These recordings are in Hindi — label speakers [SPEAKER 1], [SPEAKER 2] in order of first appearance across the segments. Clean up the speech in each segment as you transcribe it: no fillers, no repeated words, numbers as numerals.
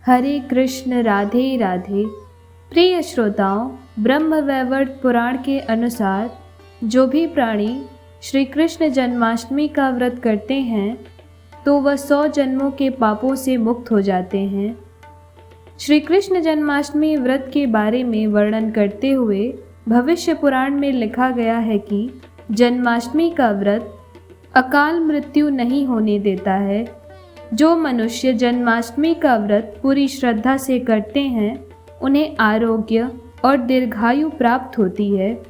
[SPEAKER 1] हरे कृष्ण राधे राधे। प्रिय श्रोताओं, ब्रह्मवैवर्त पुराण के अनुसार जो भी प्राणी श्री कृष्ण जन्माष्टमी का व्रत करते हैं तो वह 100 जन्मों के पापों से मुक्त हो जाते हैं। श्री कृष्ण जन्माष्टमी व्रत के बारे में वर्णन करते हुए भविष्य पुराण में लिखा गया है कि जन्माष्टमी का व्रत अकाल मृत्यु नहीं होने देता है। जो मनुष्य जन्माष्टमी का व्रत पूरी श्रद्धा से करते हैं उन्हें आरोग्य और दीर्घायु प्राप्त होती है।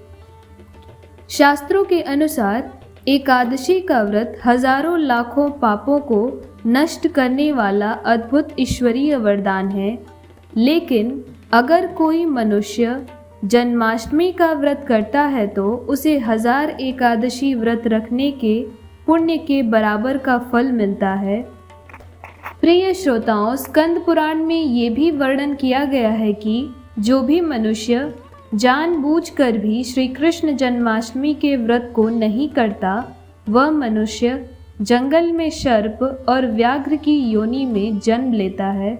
[SPEAKER 1] शास्त्रों के अनुसार एकादशी का व्रत हजारों लाखों पापों को नष्ट करने वाला अद्भुत ईश्वरीय वरदान है। लेकिन अगर कोई मनुष्य जन्माष्टमी का व्रत करता है तो उसे 1000 एकादशी व्रत रखने के पुण्य के बराबर का फल मिलता है। प्रिय श्रोताओं, स्कंद पुराण में ये भी वर्णन किया गया है कि जो भी मनुष्य जानबूझकर भी श्री कृष्ण जन्माष्टमी के व्रत को नहीं करता वह मनुष्य जंगल में सर्प और व्याघ्र की योनि में जन्म लेता है।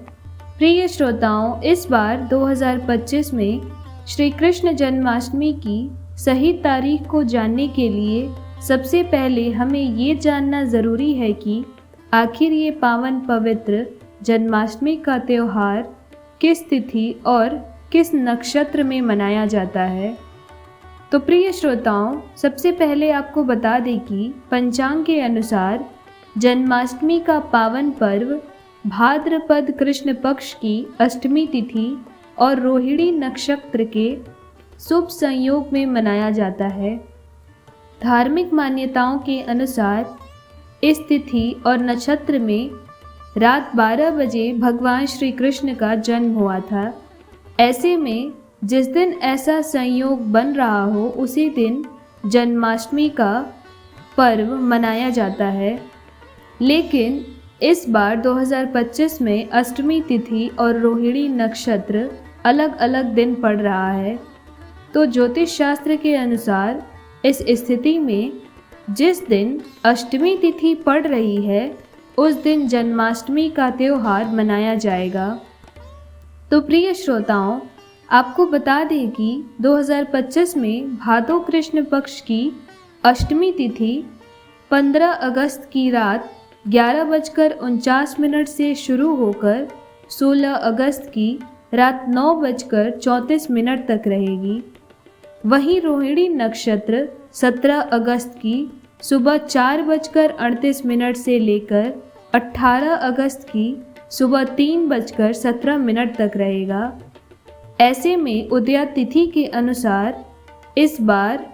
[SPEAKER 1] प्रिय श्रोताओं, इस बार 2025 में श्री कृष्ण जन्माष्टमी की सही तारीख को जानने के लिए सबसे पहले हमें ये जानना ज़रूरी है कि आखिर ये पावन पवित्र जन्माष्टमी का त्यौहार किस तिथि और किस नक्षत्र में मनाया जाता है। तो प्रिय श्रोताओं, सबसे पहले आपको बता दें कि पंचांग के अनुसार जन्माष्टमी का पावन पर्व भाद्रपद कृष्ण पक्ष की अष्टमी तिथि और रोहिणी नक्षत्र के शुभ संयोग में मनाया जाता है। धार्मिक मान्यताओं के अनुसार इस तिथि और नक्षत्र में रात 12 बजे भगवान श्री कृष्ण का जन्म हुआ था। ऐसे में जिस दिन ऐसा संयोग बन रहा हो उसी दिन जन्माष्टमी का पर्व मनाया जाता है। लेकिन इस बार 2025 में अष्टमी तिथि और रोहिणी नक्षत्र अलग अलग दिन पड़ रहा है। तो ज्योतिष शास्त्र के अनुसार इस स्थिति में जिस दिन अष्टमी तिथि पड़ रही है उस दिन जन्माष्टमी का त्यौहार मनाया जाएगा। तो प्रिय श्रोताओं, आपको बता दें कि 2025 में भादो कृष्ण पक्ष की अष्टमी तिथि 15 अगस्त की रात 11:49 से शुरू होकर 16 अगस्त की रात 9:34 तक रहेगी। वहीं रोहिणी नक्षत्र 17 अगस्त की सुबह 4:38 से लेकर 18 अगस्त की सुबह 3:17 तक रहेगा। ऐसे में उदया तिथि के अनुसार इस बार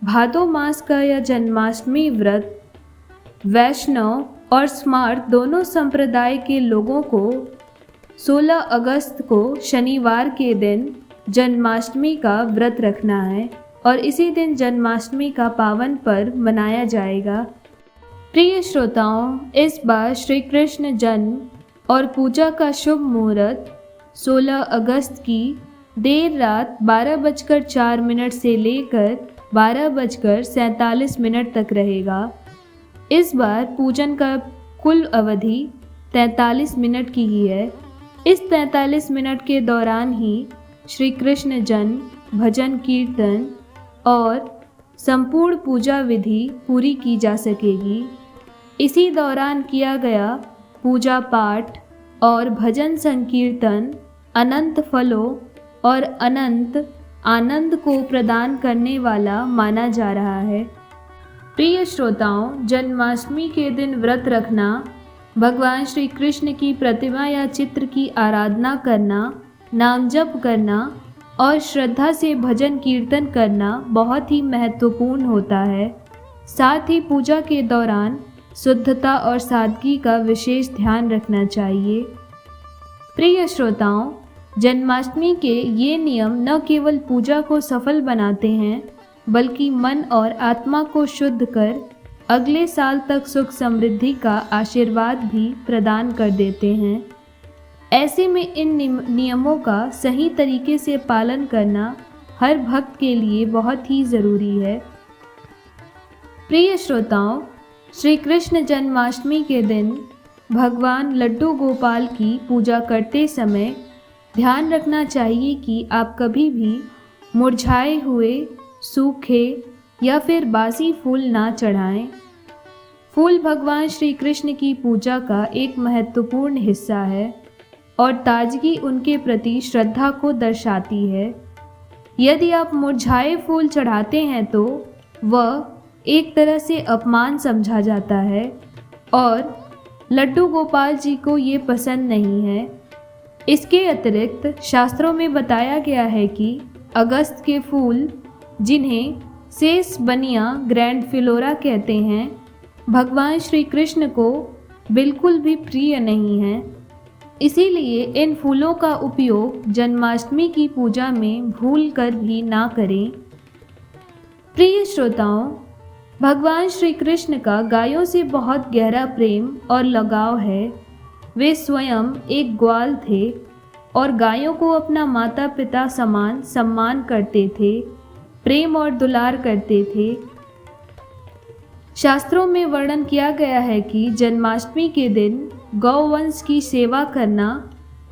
[SPEAKER 1] भादो मास का यह जन्माष्टमी व्रत वैष्णव और स्मार्त दोनों संप्रदाय के लोगों को 16 अगस्त को शनिवार के दिन जन्माष्टमी का व्रत रखना है और इसी दिन जन्माष्टमी का पावन पर्व मनाया जाएगा। प्रिय श्रोताओं, इस बार श्री कृष्ण जन्म और पूजा का शुभ मुहूर्त 16 अगस्त की देर रात 12:04 से लेकर 12:47 तक रहेगा। इस बार पूजन का कुल अवधि 43 मिनट की ही है। इस 43 मिनट के दौरान ही श्री कृष्ण जन्म, भजन कीर्तन और संपूर्ण पूजा विधि पूरी की जा सकेगी। इसी दौरान किया गया पूजा पाठ और भजन संकीर्तन अनंत फलों और अनंत आनंद को प्रदान करने वाला माना जा रहा है। प्रिय श्रोताओं, जन्माष्टमी के दिन व्रत रखना, भगवान श्री कृष्ण की प्रतिमा या चित्र की आराधना करना, नाम जप करना और श्रद्धा से भजन कीर्तन करना बहुत ही महत्वपूर्ण होता है। साथ ही पूजा के दौरान शुद्धता और सादगी का विशेष ध्यान रखना चाहिए। प्रिय श्रोताओं, जन्माष्टमी के ये नियम न केवल पूजा को सफल बनाते हैं बल्कि मन और आत्मा को शुद्ध कर अगले साल तक सुख समृद्धि का आशीर्वाद भी प्रदान कर देते हैं। ऐसे में इन नियमों का सही तरीके से पालन करना हर भक्त के लिए बहुत ही ज़रूरी है। प्रिय श्रोताओं, श्री कृष्ण जन्माष्टमी के दिन भगवान लड्डू गोपाल की पूजा करते समय ध्यान रखना चाहिए कि आप कभी भी मुरझाए हुए, सूखे या फिर बासी फूल ना चढ़ाएं। फूल भगवान श्री कृष्ण की पूजा का एक महत्वपूर्ण हिस्सा है और ताजगी उनके प्रति श्रद्धा को दर्शाती है। यदि आप मुरझाए फूल चढ़ाते हैं तो वह एक तरह से अपमान समझा जाता है और लड्डू गोपाल जी को ये पसंद नहीं है। इसके अतिरिक्त शास्त्रों में बताया गया है कि अगस्त के फूल, जिन्हें सेस बनिया ग्रैंडफिलोरा कहते हैं, भगवान श्री कृष्ण को बिल्कुल भी प्रिय नहीं हैं। इसीलिए इन फूलों का उपयोग जन्माष्टमी की पूजा में भूल कर भी ना करें। प्रिय श्रोताओं, भगवान श्री कृष्ण का गायों से बहुत गहरा प्रेम और लगाव है। वे स्वयं एक ग्वाल थे और गायों को अपना माता पिता समान सम्मान करते थे, प्रेम और दुलार करते थे। शास्त्रों में वर्णन किया गया है कि जन्माष्टमी के दिन गौवंश की सेवा करना,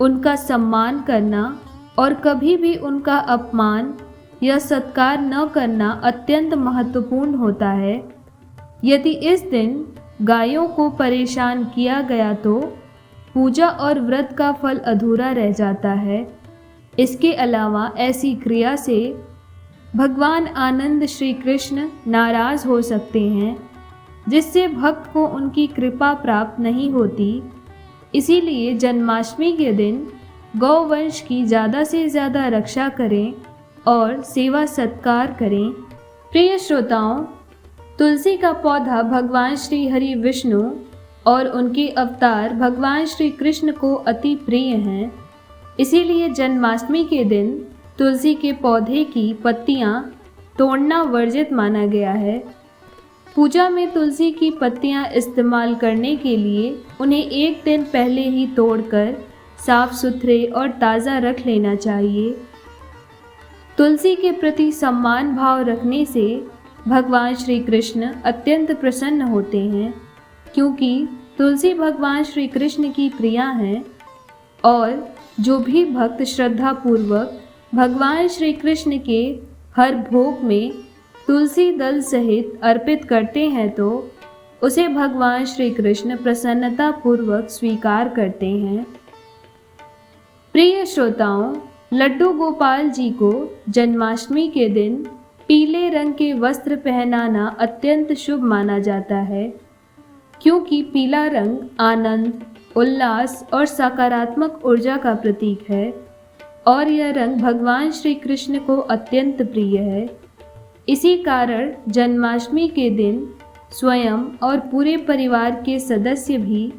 [SPEAKER 1] उनका सम्मान करना और कभी भी उनका अपमान या सत्कार न करना अत्यंत महत्वपूर्ण होता है। यदि इस दिन गायों को परेशान किया गया तो पूजा और व्रत का फल अधूरा रह जाता है। इसके अलावा ऐसी क्रिया से भगवान आनंद श्री कृष्ण नाराज हो सकते हैं, जिससे भक्त को उनकी कृपा प्राप्त नहीं होती। इसीलिए जन्माष्टमी के दिन गौवंश की ज़्यादा से ज़्यादा रक्षा करें और सेवा सत्कार करें। प्रिय श्रोताओं, तुलसी का पौधा भगवान श्री हरि विष्णु और उनके अवतार भगवान श्री कृष्ण को अति प्रिय हैं। इसीलिए जन्माष्टमी के दिन तुलसी के पौधे की पत्तियां तोड़ना वर्जित माना गया है। पूजा में तुलसी की पत्तियां इस्तेमाल करने के लिए उन्हें एक दिन पहले ही तोड़कर साफ सुथरे और ताज़ा रख लेना चाहिए। तुलसी के प्रति सम्मान भाव रखने से भगवान श्री कृष्ण अत्यंत प्रसन्न होते हैं, क्योंकि तुलसी भगवान श्री कृष्ण की प्रिया हैं और जो भी भक्त श्रद्धापूर्वक भगवान श्री कृष्ण के हर भोग में तुलसी दल सहित अर्पित करते हैं तो उसे भगवान श्री कृष्ण प्रसन्नता पूर्वक स्वीकार करते हैं। प्रिय श्रोताओं, लड्डू गोपाल जी को जन्माष्टमी के दिन पीले रंग के वस्त्र पहनाना अत्यंत शुभ माना जाता है, क्योंकि पीला रंग आनंद, उल्लास और सकारात्मक ऊर्जा का प्रतीक है और यह रंग भगवान श्री कृष्ण को अत्यंत प्रिय है। इसी कारण जन्माष्टमी के दिन स्वयं और पूरे परिवार के सदस्य भी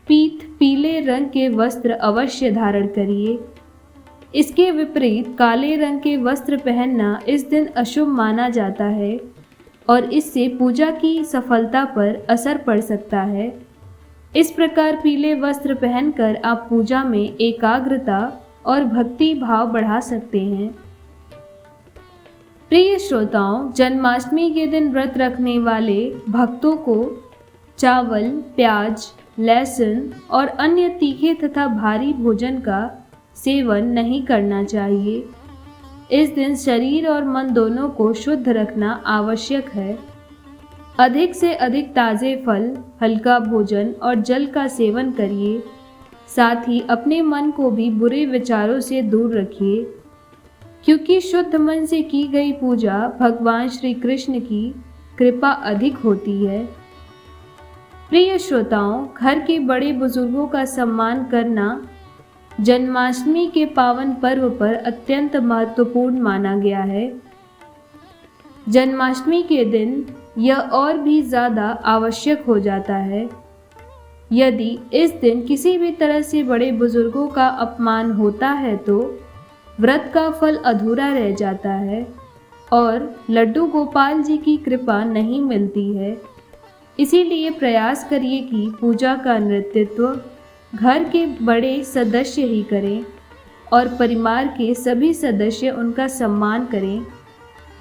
[SPEAKER 1] पीले रंग के वस्त्र अवश्य धारण करिए। इसके विपरीत काले रंग के वस्त्र पहनना इस दिन अशुभ माना जाता है और इससे पूजा की सफलता पर असर पड़ सकता है। इस प्रकार पीले वस्त्र पहनकर आप पूजा में एकाग्रता और भक्ति भाव बढ़ा सकते हैं। प्रिय श्रोताओं, जन्माष्टमी के दिन व्रत रखने वाले भक्तों को चावल, प्याज, लहसुन और अन्य तीखे तथा भारी भोजन का सेवन नहीं करना चाहिए। इस दिन शरीर और मन दोनों को शुद्ध रखना आवश्यक है। अधिक से अधिक ताज़े फल, हल्का भोजन और जल का सेवन करिए। साथ ही अपने मन को भी बुरे विचारों से दूर रखिए, क्योंकि शुद्ध मन से की गई पूजा भगवान श्री कृष्ण की कृपा अधिक होती है। प्रिय श्रोताओं, घर के बड़े बुजुर्गों का सम्मान करना जन्माष्टमी के पावन पर्व पर अत्यंत महत्वपूर्ण माना गया है। जन्माष्टमी के दिन यह और भी ज़्यादा आवश्यक हो जाता है। यदि इस दिन किसी भी तरह से बड़े बुजुर्गों का अपमान होता है तो व्रत का फल अधूरा रह जाता है और लड्डू गोपाल जी की कृपा नहीं मिलती है। इसीलिए प्रयास करिए कि पूजा का नेतृत्व घर के बड़े सदस्य ही करें और परिवार के सभी सदस्य उनका सम्मान करें।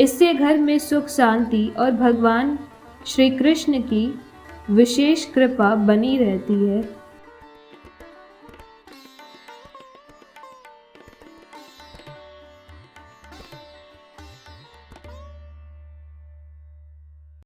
[SPEAKER 1] इससे घर में सुख शांति और भगवान श्री कृष्ण की विशेष कृपा बनी रहती है।